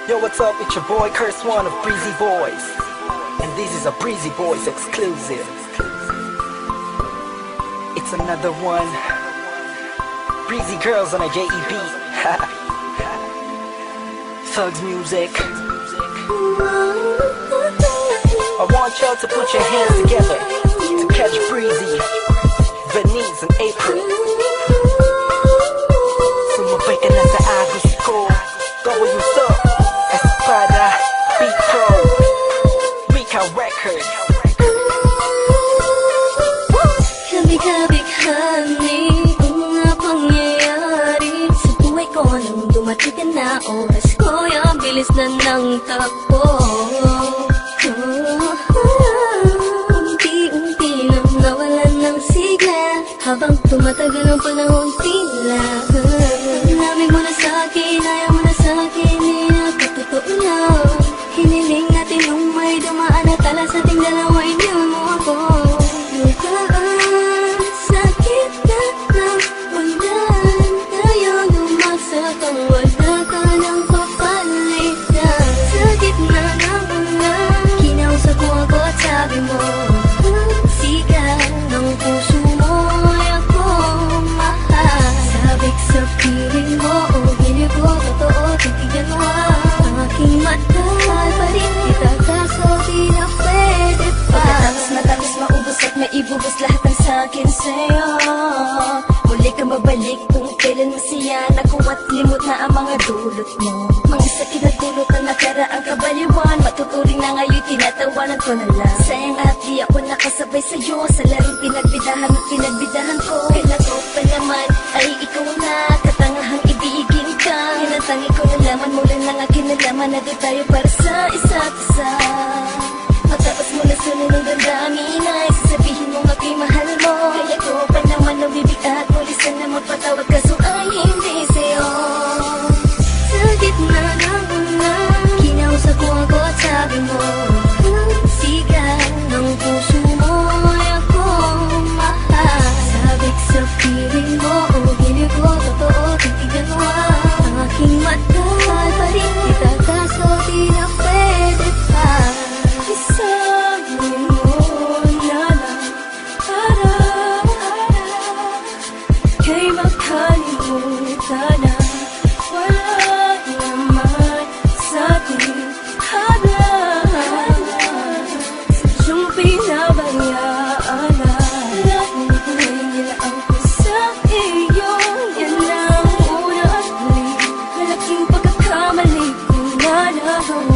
Yo, what's up? It's your boy Curse One of Breezy Boys, and this is a Breezy Boys exclusive. It's another one. Breezy Girls on a JEB. Thugs music. I want y'all to put your hands together to catch Breezy, Venice and April. Sumabay ka na sa agos ko. W's up, Espada, Beat Pro, Mika Records. Kabig-kabighani ang mga pangyayari sa buhay ko nang dumating ka na. Oras ko yung bilis na ng takbo. Unti-unti nang nawalan ng sigla habang tumatagal ang panahon tila. Namin mo na sa'kin, ayaw mo na sa'kin, nakatotoo na. Hiniling natin nung may dumaan at tala sa ating dalawa, iniwan mo ako. Lukaan, sakit na nawalan tayo, lumasak ang wala ka ng papalitan. Sa gitna ng ulan, kinausap mo ako at sabi mo, sigaw ng puso mo ay ako mahal. Sabik sa piling mo, hindi ko totoo, titignan mo ang aking mata. Mahal pa rin kita, kaso di na pwede pa. Pagkatapos matapos maubos at maibubos lahat ng sakin sa'yo, muli ka mabalik kung kailan masaya. Naku at limot na ang mga dulot mo, mga sakit na dulot na nakaraang kabaliwan. Matuturing na ngayon, tinatawanan ko na lang. Sayang at di ako nakasabay sa'yo sa larong pinagbidahan at pinagbidahan ko. Kailan ko pa naman ay ikaw na katangahang ibigin ka. Yan ang tangi ko nalaman mula ng aking nalaman na di tayo para sa isa't isa. Matapos mo na sunod ng damdamin ay sasabihin mo aking mahal mo. Kaya ko pa naman lumibig at muli sana magpatawag kaso ay hindi sa'yo. Sa gitna ng ulan, kinausap mo ako at sabi mo, sigaw ng puso mo ay ako mahal. Sabik sa piling mo, hindi ko totoo, titignan mo ang aking mata. Mahal pa rin kita kaso di na pwede pa. Isabi mo na lang para kay makalimutan na wala naman sa'ting halang. Yung pinabayaan na laging nilaang ko sa iyo. Yan ang una at huli, malaking pagkakamali ko na nagawa.